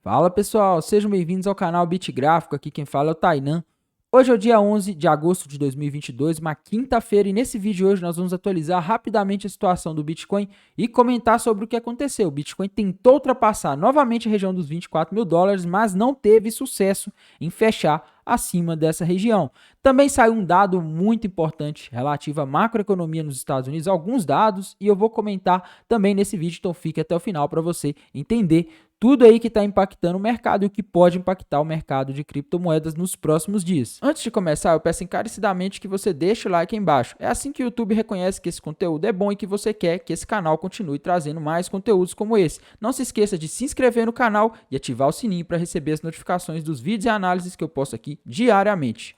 Fala pessoal, sejam bem-vindos ao canal Bitgráfico, aqui quem fala é o Tainan. Hoje é o dia 11 de agosto de 2022, uma quinta-feira, e nesse vídeo hoje nós vamos atualizar rapidamente a situação do Bitcoin e comentar sobre o que aconteceu. O Bitcoin tentou ultrapassar novamente a região dos 24 mil dólares, mas não teve sucesso em fechar acima dessa região. Também saiu um dado muito importante relativo à macroeconomia nos Estados Unidos, alguns dados, e eu vou comentar também nesse vídeo, então fique até o final para você entender tudo aí que está impactando o mercado e o que pode impactar o mercado de criptomoedas nos próximos dias. Antes de começar, eu peço encarecidamente que você deixe o like aí embaixo. É assim que o YouTube reconhece que esse conteúdo é bom e que você quer que esse canal continue trazendo mais conteúdos como esse. Não se esqueça de se inscrever no canal e ativar o sininho para receber as notificações dos vídeos e análises que eu posto aqui diariamente.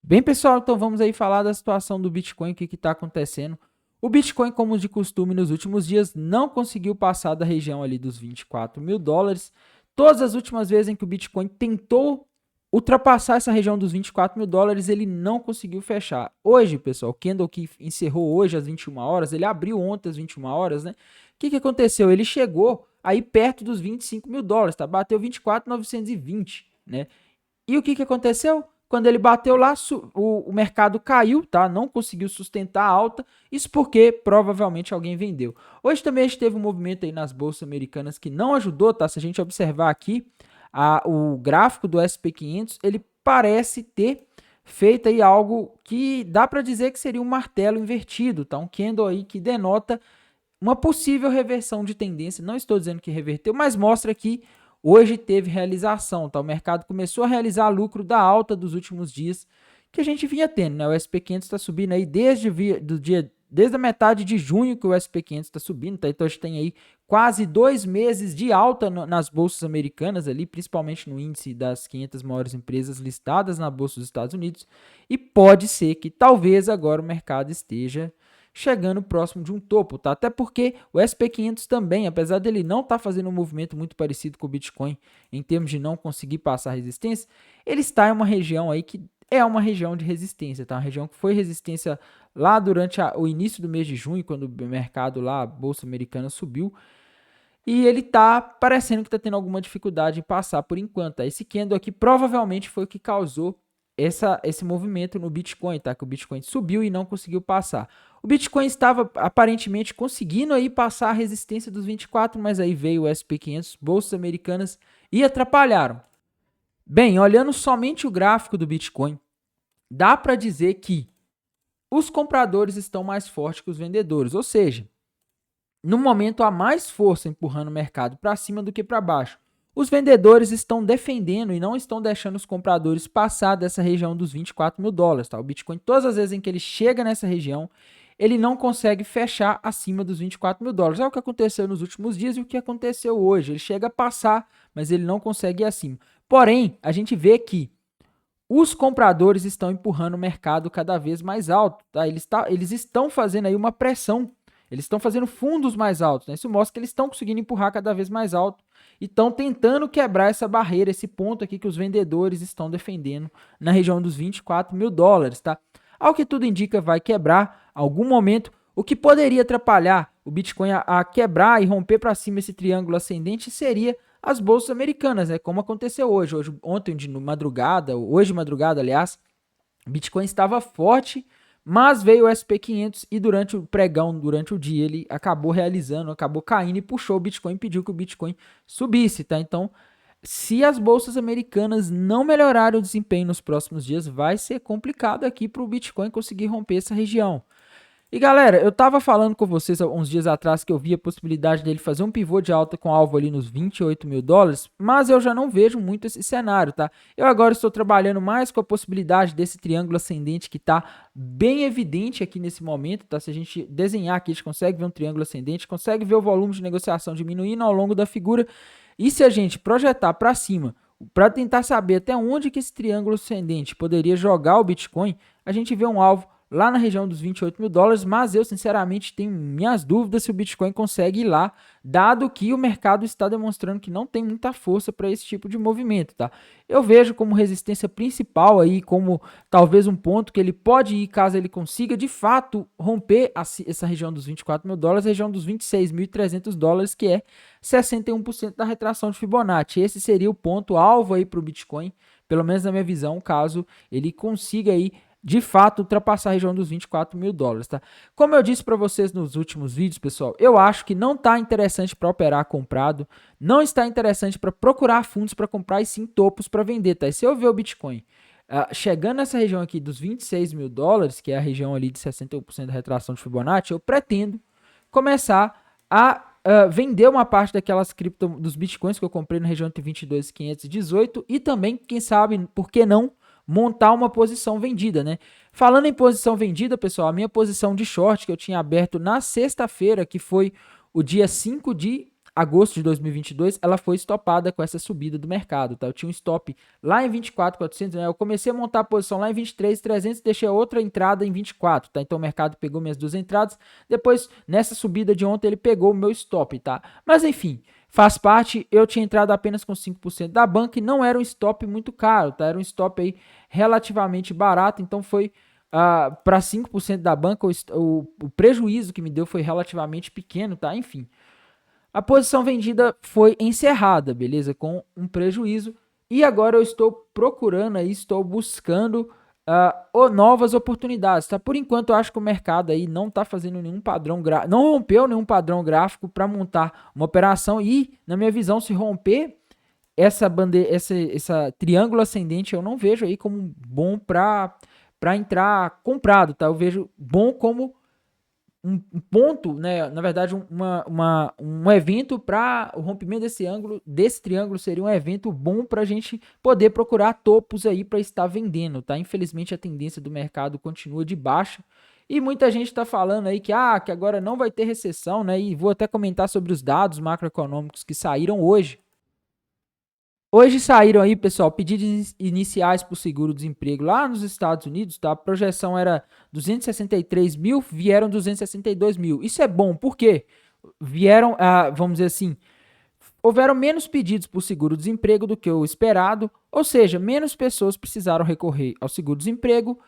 Bem, pessoal, então vamos aí falar da situação do Bitcoin, o que está acontecendo. O Bitcoin, como de costume nos últimos dias, não conseguiu passar da região ali dos 24 mil dólares. Todas as últimas vezes em que o Bitcoin tentou ultrapassar essa região dos 24 mil dólares, ele não conseguiu fechar. Hoje, pessoal, o candle que encerrou hoje às 21 horas, ele abriu ontem às 21 horas, né? O que aconteceu? Ele chegou aí perto dos 25 mil dólares, tá? Bateu 24.920, né? E o que aconteceu? Quando ele bateu lá, o mercado caiu, tá? Não conseguiu sustentar a alta. Isso porque provavelmente alguém vendeu. Hoje também a gente teve um movimento aí nas bolsas americanas que não ajudou, tá? Se a gente observar aqui, o gráfico do SP500, ele parece ter feito aí algo que dá para dizer que seria um martelo invertido, tá? Um candle aí que denota uma possível reversão de tendência. Não estou dizendo que reverteu, mas mostra que hoje teve realização, tá? O mercado começou a realizar lucro da alta dos últimos dias que a gente vinha tendo, né? O SP500 está subindo aí desde a metade de junho que o SP500 está subindo, tá? Então a gente tem aí quase 2 meses de alta nas bolsas americanas ali, principalmente no índice das 500 maiores empresas listadas na bolsa dos Estados Unidos, e pode ser que talvez agora o mercado esteja chegando próximo de um topo, tá? Até porque o SP500 também, apesar dele não estar fazendo um movimento muito parecido com o Bitcoin em termos de não conseguir passar a resistência, ele está em uma região aí que é uma região de resistência, tá? Uma região que foi resistência lá durante o início do mês de junho, quando o mercado lá, a bolsa americana subiu, e ele tá parecendo que está tendo alguma dificuldade em passar por enquanto, tá? Esse candle aqui provavelmente foi o que causou esse movimento no Bitcoin, tá? Que o Bitcoin subiu e não conseguiu passar. O Bitcoin estava aparentemente conseguindo aí passar a resistência dos 24, mas aí veio o SP500, bolsas americanas, e atrapalharam. Bem, olhando somente o gráfico do Bitcoin, dá para dizer que os compradores estão mais fortes que os vendedores, ou seja, no momento há mais força empurrando o mercado para cima do que para baixo. Os vendedores estão defendendo e não estão deixando os compradores passar dessa região dos 24 mil dólares. Tá? O Bitcoin, todas as vezes em que ele chega nessa região, ele não consegue fechar acima dos 24 mil dólares. É o que aconteceu nos últimos dias e o que aconteceu hoje. Ele chega a passar, mas ele não consegue ir acima. Porém, a gente vê que os compradores estão empurrando o mercado cada vez mais alto. Tá? Eles estão fazendo aí uma pressão. Eles estão fazendo fundos mais altos. Né? Isso mostra que eles estão conseguindo empurrar cada vez mais alto e estão tentando quebrar essa barreira, esse ponto aqui que os vendedores estão defendendo na região dos 24 mil dólares. Tá? Ao que tudo indica, vai quebrar algum momento, o que poderia atrapalhar o Bitcoin a quebrar e romper para cima esse triângulo ascendente seria as bolsas americanas, né? Como aconteceu hoje. Ontem de madrugada, hoje de madrugada, aliás, o Bitcoin estava forte, mas veio o SP500 e durante o pregão, durante o dia, ele acabou realizando, acabou caindo e puxou o Bitcoin, pediu que o Bitcoin subisse, tá? Então, se as bolsas americanas não melhorarem o desempenho nos próximos dias, vai ser complicado aqui para o Bitcoin conseguir romper essa região. E galera, eu tava falando com vocês há uns dias atrás que eu vi a possibilidade dele fazer um pivô de alta com alvo ali nos 28 mil dólares, mas eu já não vejo muito esse cenário, tá? Eu agora estou trabalhando mais com a possibilidade desse triângulo ascendente que tá bem evidente aqui nesse momento, tá? Se a gente desenhar aqui, a gente consegue ver um triângulo ascendente, consegue ver o volume de negociação diminuindo ao longo da figura, e se a gente projetar para cima, para tentar saber até onde que esse triângulo ascendente poderia jogar o Bitcoin, a gente vê um alvo lá na região dos 28 mil dólares, mas eu sinceramente tenho minhas dúvidas se o Bitcoin consegue ir lá, dado que o mercado está demonstrando que não tem muita força para esse tipo de movimento, tá? Eu vejo como resistência principal aí, como talvez um ponto que ele pode ir caso ele consiga de fato romper essa região dos 24 mil dólares, região dos 26.300 dólares, que é 61% da retração de Fibonacci. Esse seria o ponto alvo aí para o Bitcoin, pelo menos na minha visão, caso ele consiga aí de fato ultrapassar a região dos 24 mil dólares, tá? Como eu disse para vocês nos últimos vídeos, pessoal, eu acho que não está interessante para operar comprado, não está interessante para procurar fundos para comprar e sim topos para vender, tá? E se eu ver o Bitcoin chegando nessa região aqui dos 26 mil dólares, que é a região ali de 61% da retração de Fibonacci, eu pretendo começar a vender uma parte daquelas dos Bitcoins que eu comprei na região entre 22.518 e também, quem sabe, por que não, montar uma posição vendida, né? Falando em posição vendida, pessoal, a minha posição de short que eu tinha aberto na sexta-feira, que foi o dia 5 de agosto de 2022, ela foi estopada com essa subida do mercado, tá? Eu tinha um stop lá em 24.400, né? Eu comecei a montar a posição lá em 23.300 e deixei outra entrada em 24, tá? Então o mercado pegou minhas duas entradas, depois nessa subida de ontem ele pegou o meu stop, tá? Mas enfim, faz parte, eu tinha entrado apenas com 5% da banca e não era um stop muito caro, tá? Era um stop aí relativamente barato, então foi para 5% da banca, o prejuízo que me deu foi relativamente pequeno, tá? Enfim, a posição vendida foi encerrada, beleza? Com um prejuízo. E agora eu estou procurando aí, estou buscando novas oportunidades, tá? Por enquanto eu acho que o mercado aí não está fazendo nenhum padrão gráfico, não rompeu nenhum padrão gráfico para montar uma operação e, na minha visão, se romper essa triângulo ascendente, eu não vejo aí como bom para entrar comprado, tá? Eu vejo bom como um ponto, né? Na verdade, um evento para o rompimento desse ângulo, desse triângulo, seria um evento bom para a gente poder procurar topos aí para estar vendendo, tá? Infelizmente, a tendência do mercado continua de baixa e muita gente está falando aí que agora não vai ter recessão, né? E vou até comentar sobre os dados macroeconômicos que saíram hoje. Hoje saíram aí, pessoal, pedidos iniciais para o seguro-desemprego lá nos Estados Unidos, tá? A projeção era 263 mil, vieram 262 mil. Isso é bom, por quê? Vieram, vamos dizer assim, houveram menos pedidos por seguro-desemprego do que o esperado, ou seja, menos pessoas precisaram recorrer ao seguro-desemprego,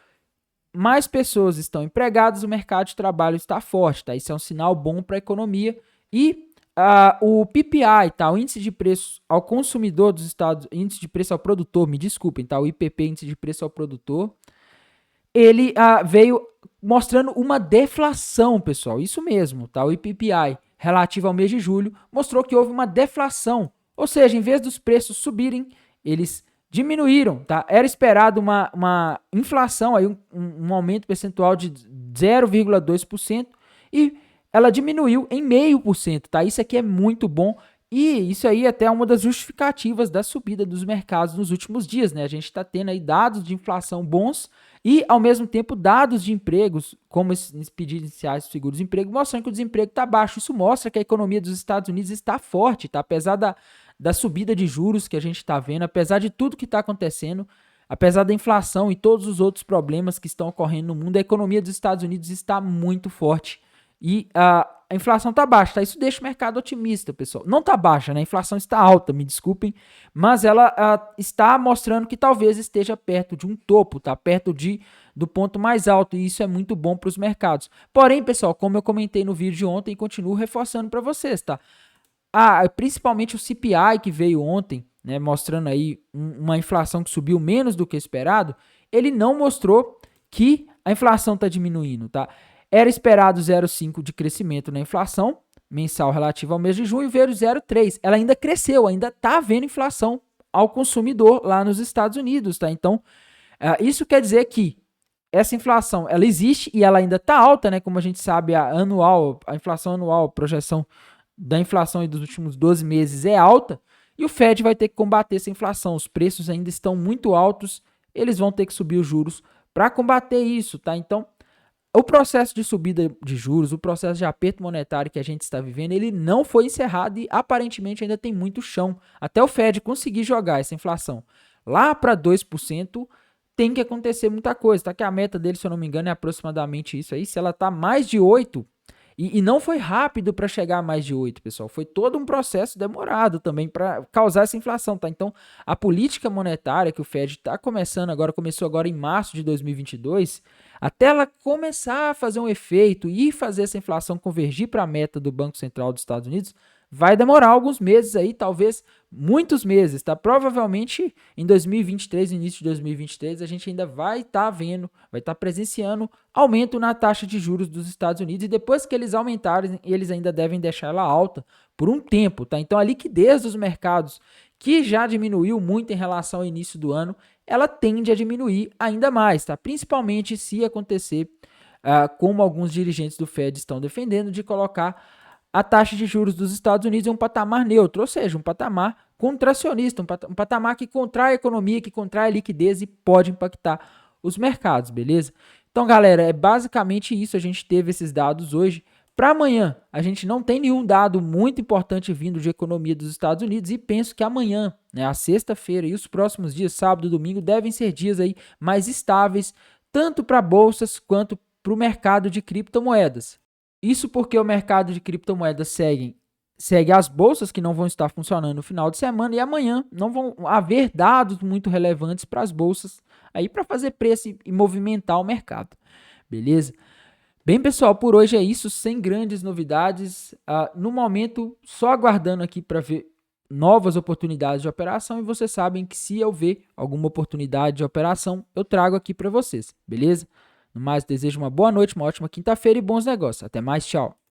mais pessoas estão empregadas, o mercado de trabalho está forte, tá? Isso é um sinal bom para a economia e o PPI, tá? O índice de preço ao consumidor dos Estados Unidos, índice de preço ao produtor, me desculpem, tá? O IPP, índice de preço ao produtor, ele veio mostrando uma deflação, pessoal. Isso mesmo, tá? O IPPI relativo ao mês de julho mostrou que houve uma deflação, ou seja, em vez dos preços subirem, eles diminuíram, tá? Era esperado uma inflação, aí um aumento percentual de 0,2% e ela diminuiu em 0,5%, tá? Isso aqui é muito bom e isso aí até é uma das justificativas da subida dos mercados nos últimos dias, né? A gente está tendo aí dados de inflação bons e, ao mesmo tempo, dados de empregos, como esses pedidos iniciais do seguro-desemprego, mostrando que o desemprego está baixo. Isso mostra que a economia dos Estados Unidos está forte, tá? Apesar da subida de juros que a gente está vendo, apesar de tudo que está acontecendo, apesar da inflação e todos os outros problemas que estão ocorrendo no mundo, a economia dos Estados Unidos está muito forte. E a inflação está baixa, tá? Isso deixa o mercado otimista, pessoal. Não está baixa, né? A inflação está alta, me desculpem, mas ela está mostrando que talvez esteja perto de um topo, tá? Perto do ponto mais alto, e isso é muito bom para os mercados. Porém, pessoal, como eu comentei no vídeo de ontem e continuo reforçando para vocês, tá? Principalmente o CPI que veio ontem, né? Mostrando aí uma inflação que subiu menos do que esperado, ele não mostrou que a inflação está diminuindo, tá? Era esperado 0,5% de crescimento na inflação mensal relativa ao mês de junho, veio 0,3%. Ela ainda cresceu, ainda está havendo inflação ao consumidor lá nos Estados Unidos, tá? Então, isso quer dizer que essa inflação, ela existe e ela ainda está alta, né? Como a gente sabe, a inflação anual, a projeção da inflação dos últimos 12 meses é alta e o Fed vai ter que combater essa inflação. Os preços ainda estão muito altos, eles vão ter que subir os juros para combater isso, tá? Então, o processo de subida de juros, o processo de aperto monetário que a gente está vivendo, ele não foi encerrado e aparentemente ainda tem muito chão. Até o Fed conseguir jogar essa inflação lá para 2%, tem que acontecer muita coisa, tá? Que a meta dele, se eu não me engano, é aproximadamente isso aí. Se ela tá mais de 8, e não foi rápido para chegar a mais de 8, pessoal. Foi todo um processo demorado também para causar essa inflação, tá? Então, a política monetária que o Fed está começando agora, começou agora em março de 2022, até ela começar a fazer um efeito e fazer essa inflação convergir para a meta do Banco Central dos Estados Unidos, vai demorar alguns meses aí, talvez muitos meses, tá? Provavelmente em 2023, início de 2023, a gente ainda vai estar vendo, vai estar presenciando aumento na taxa de juros dos Estados Unidos, e depois que eles aumentarem, eles ainda devem deixar ela alta por um tempo, tá? Então a liquidez dos mercados, que já diminuiu muito em relação ao início do ano, ela tende a diminuir ainda mais, tá? Principalmente se acontecer, como alguns dirigentes do Fed estão defendendo, de colocar a taxa de juros dos Estados Unidos em um patamar neutro, ou seja, um patamar contracionista, um patamar que contrai a economia, que contrai a liquidez e pode impactar os mercados, beleza? Então, galera, é basicamente isso. A gente teve esses dados hoje. Para amanhã, a gente não tem nenhum dado muito importante vindo de economia dos Estados Unidos, e penso que amanhã, né, a sexta-feira e os próximos dias, sábado e domingo, devem ser dias aí mais estáveis, tanto para bolsas quanto para o mercado de criptomoedas. Isso porque o mercado de criptomoedas segue as bolsas, que não vão estar funcionando no final de semana, e amanhã não vão haver dados muito relevantes para as bolsas aí para fazer preço e movimentar o mercado. Beleza? Bem, pessoal, por hoje é isso, sem grandes novidades. No momento, só aguardando aqui para ver novas oportunidades de operação, e vocês sabem que se eu ver alguma oportunidade de operação, eu trago aqui para vocês, beleza? No mais, desejo uma boa noite, uma ótima quinta-feira e bons negócios. Até mais, tchau!